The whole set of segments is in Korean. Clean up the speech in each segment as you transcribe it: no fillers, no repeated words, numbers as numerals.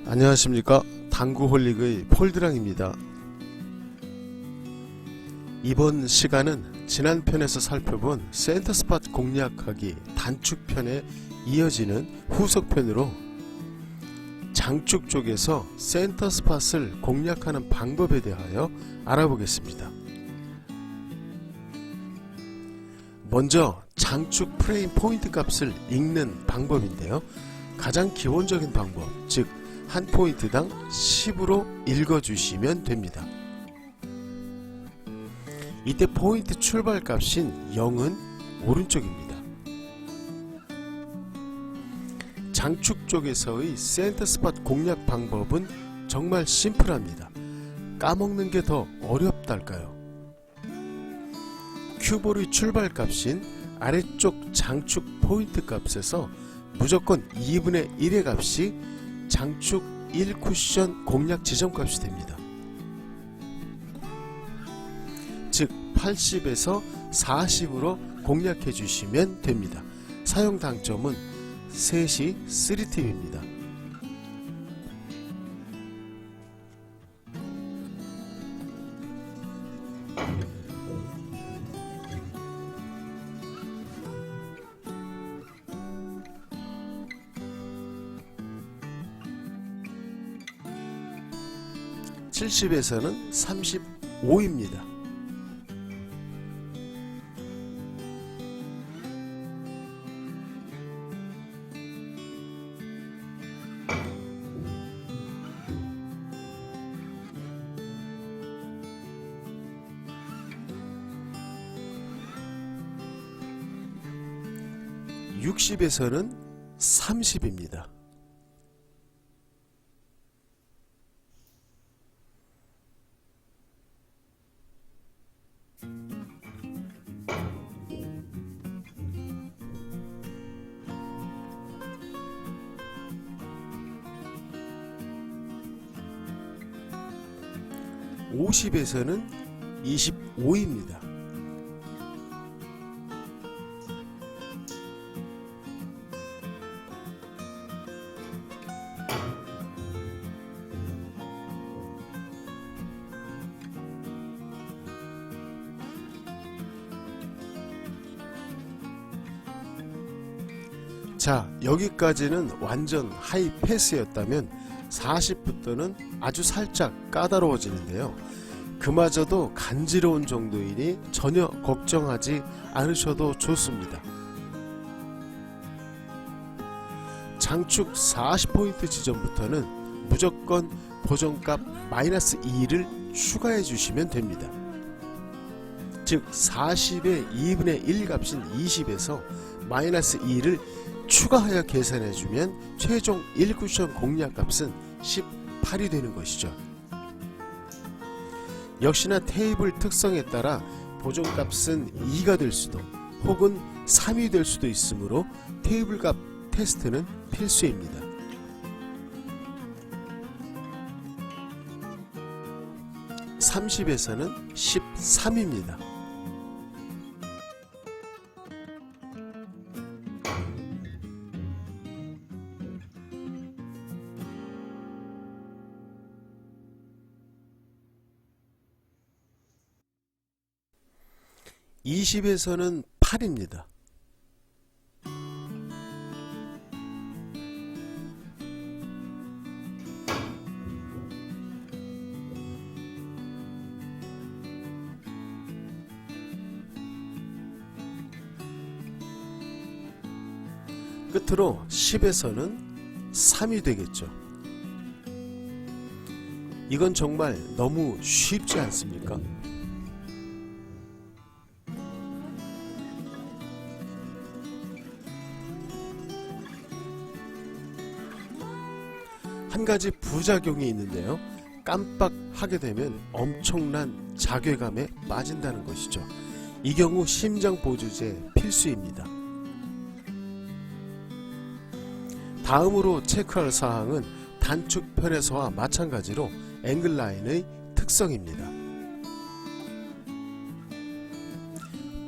안녕하십니까, 당구홀릭의 폴드랑입니다. 이번 시간은 지난 편에서 살펴본 센터스팟 공략하기 단축편에 이어지는 후속편으로 장축 쪽에서 센터스팟을 공략하는 방법에 대하여 알아보겠습니다. 먼저 장축 프레임 포인트 값을 읽는 방법인데요, 가장 기본적인 방법, 즉 한 포인트당 10으로 읽어주시면 됩니다. 이때 포인트 출발값인 0은 오른쪽입니다. 장축 쪽에서의 센터스팟 공략 방법은 정말 심플합니다. 까먹는 게 더 어렵달까요? 큐볼의 출발값인 아래쪽 장축 포인트 값에서 무조건 2분의 1의 값이 장축 1쿠션 공략 지점값이 됩니다. 즉 80에서 40으로 공략해 주시면 됩니다. 사용 당점은 3시 3팁입니다. (70에서는) 35입니다. (60에서는) 30입니다. (50에서는) 25입니다. 자, 여기까지는 완전 하이 패스였다면 40부터는 아주 살짝 까다로워지는데요, 그마저도 간지러운 정도이니 전혀 걱정하지 않으셔도 좋습니다. 장축 40포인트 지점부터는 무조건 보정값 마이너스 2를 추가해 주시면 됩니다. 즉 40의 2분의 1 값인 20에서 마이너스 2를 추가하여 계산해주면 최종 1쿠션 공략값은 18이 되는 것이죠. 역시나 테이블 특성에 따라 보정값은 2가 될 수도 혹은 3이 될 수도 있으므로 테이블값 테스트는 필수입니다. (30에서는) 13입니다. (20에서는) 8입니다. 끝으로 10에서는 3이 되겠죠. 이건 정말 너무 쉽지 않습니까? 한 가지 부작용이 있는데요, 깜빡 하게 되면 엄청난 자괴감에 빠진다는 것이죠. 이 경우 심장 보조제 필수입니다. 다음으로 체크할 사항은 단축편에서와 마찬가지로 앵글라인의 특성입니다.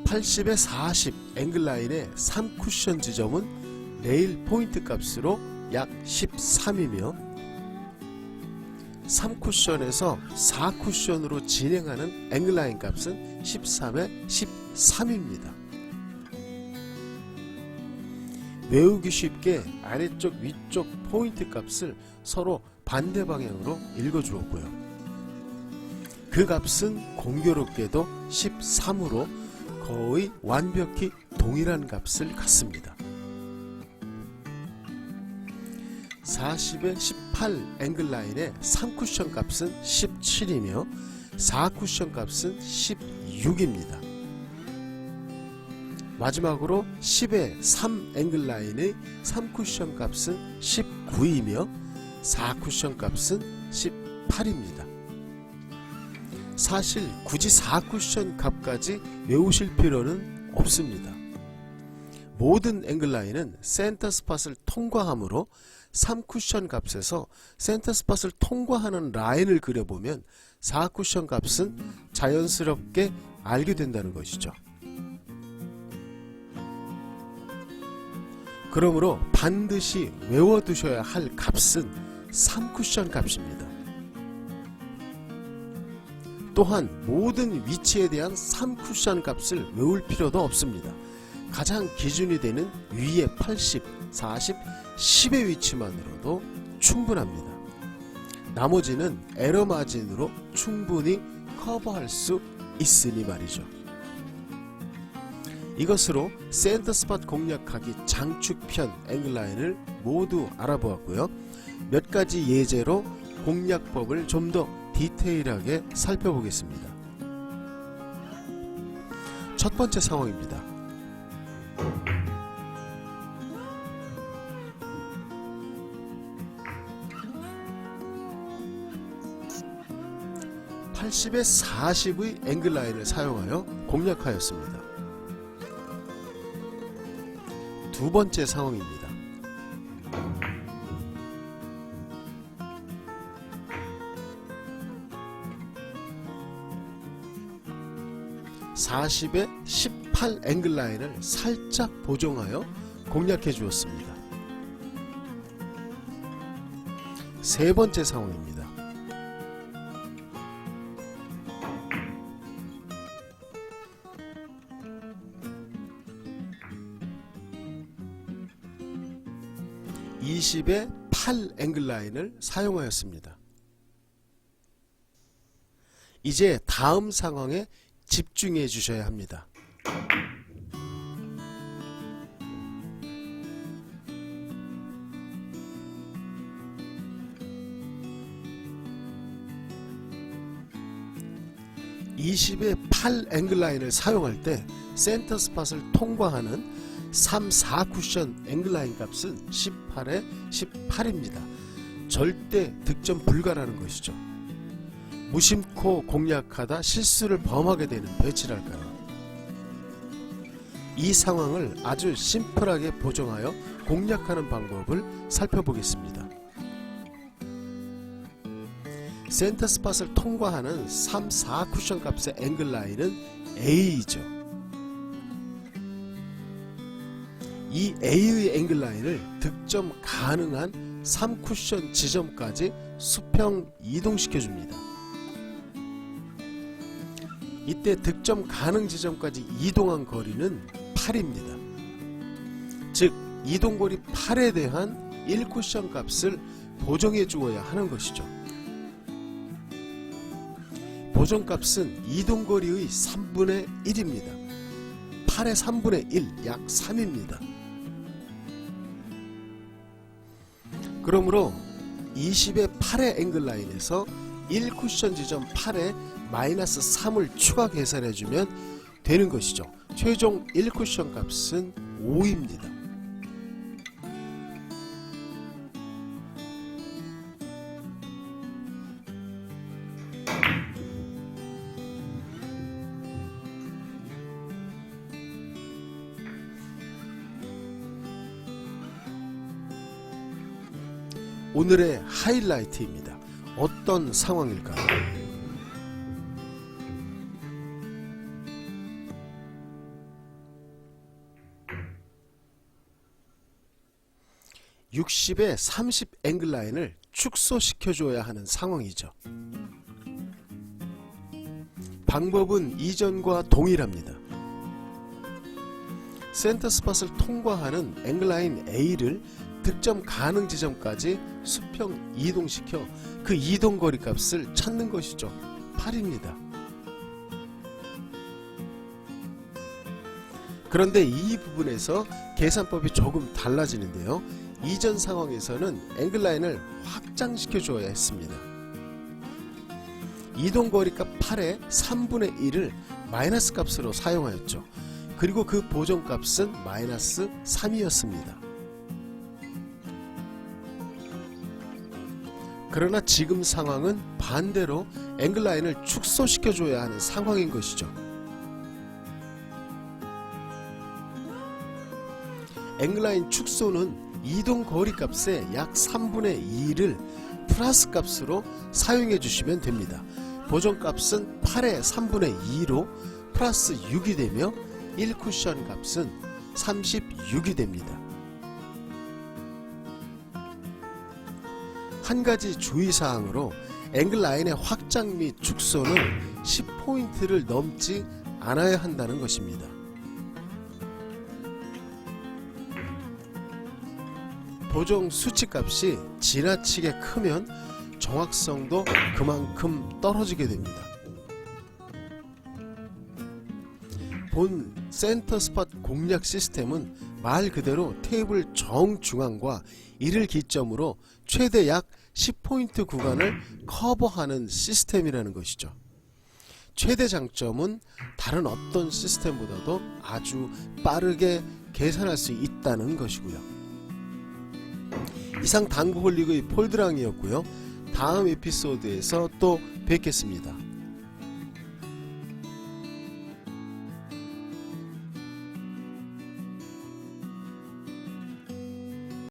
80에 40 앵글라인의 3쿠션 지점은 레일 포인트 값으로 약 13이며 3쿠션에서 4쿠션으로 진행하는 앵글라인 값은 13에 13입니다. 외우기 쉽게 아래쪽 위쪽 포인트 값을 서로 반대 방향으로 읽어주었고요. 그 값은 공교롭게도 13으로 거의 완벽히 동일한 값을 갖습니다. 40에 18 앵글라인의 3쿠션 값은 17이며 4쿠션 값은 16입니다. 마지막으로 10에 3 앵글라인의 3쿠션 값은 19이며 4쿠션 값은 18입니다. 사실 굳이 4쿠션 값까지 외우실 필요는 없습니다. 모든 앵글라인은 센터 스팟을 통과하므로 3쿠션 값에서 센터 스팟을 통과하는 라인을 그려보면 4쿠션 값은 자연스럽게 알게 된다는 것이죠. 그러므로 반드시 외워두셔야 할 값은 3쿠션 값입니다. 또한 모든 위치에 대한 3쿠션 값을 외울 필요도 없습니다. 가장 기준이 되는 위의 80, 40, 10의 위치만으로도 충분합니다. 나머지는 에러 마진으로 충분히 커버할 수 있으니 말이죠. 이것으로 센터 스팟 공략하기 장축편 앵글라인을 모두 알아보았고요. 몇 가지 예제로 공략법을 좀 더 디테일하게 살펴보겠습니다. 첫 번째 상황입니다. (80에 40의 앵글라인을 사용하여 공략하였습니다. 두 번째 상황입니다. (40에 18 앵글라인을 살짝 보정하여 공략해 주었습니다. 세 번째 상황입니다. (20에 8 앵글라인을 사용하였습니다. 이제 다음 상황에 집중해 주셔야 합니다. (20에 8 앵글라인을 사용할 때 센터 스팟을 통과하는 3, 4쿠션 앵글라인 값은 18에 18입니다. 절대 득점 불가라는 것이죠. 무심코 공략하다 실수를 범하게 되는 배치랄까요. 이 상황을 아주 심플하게 보정하여 공략하는 방법을 살펴보겠습니다. 센터 스팟을 통과하는 3, 4쿠션 값의 앵글라인은 A이죠. 이 A의 앵글라인을 득점 가능한 3쿠션 지점까지 수평 이동시켜줍니다. 이때 득점 가능 지점까지 이동한 거리는 8입니다. 즉 이동거리 8에 대한 1쿠션 값을 보정해 주어야 하는 것이죠. 보정값은 이동거리의 3분의 1입니다. 8의 3분의 1, 약 3입니다. 그러므로 20의 8의 앵글라인에서 1쿠션 지점 8에 마이너스 3을 추가 계산해주면 되는 것이죠. 최종 1쿠션 값은 5입니다. 오늘의 하이라이트입니다. 어떤 상황일까요? (60에 30) 앵글라인을 축소시켜줘야 하는 상황이죠. 방법은 이전과 동일합니다. 센터스팟을 통과하는 앵글라인 A를 득점 가능 지점까지 수평 이동시켜 그 이동거리 값을 찾는 것이죠. 8입니다. 그런데 이 부분에서 계산법이 조금 달라지는데요. 이전 상황에서는 앵글라인을 확장시켜 줘야 했습니다. 이동거리값 8의 3분의 1을 마이너스 값으로 사용하였죠. 그리고 그 보정값은 마이너스 3이었습니다. 그러나 지금 상황은 반대로 앵글라인을 축소시켜 줘야 하는 상황인 것이죠. 앵글라인 축소는 이동거리 값의 약 3분의 2를 플러스 값으로 사용해 주시면 됩니다. 보정값은 8의 3분의 2로 플러스 6이 되며 1쿠션 값은 36이 됩니다. 한 가지 주의사항으로 앵글라인의 확장 및 축소는 10포인트를 넘지 않아야 한다는 것입니다. 보정 수치값이 지나치게 크면 정확성도 그만큼 떨어지게 됩니다. 본 센터스팟 공략 시스템은 말 그대로 테이블 정중앙과 이를 기점으로 최대 약 10포인트 구간을 커버하는 시스템이라는 것이죠. 최대 장점은 다른 어떤 시스템보다도 아주 빠르게 계산할 수 있다는 것이고요. 이상 당구홀릭의 폴드랑이었고요. 다음 에피소드에서 또 뵙겠습니다.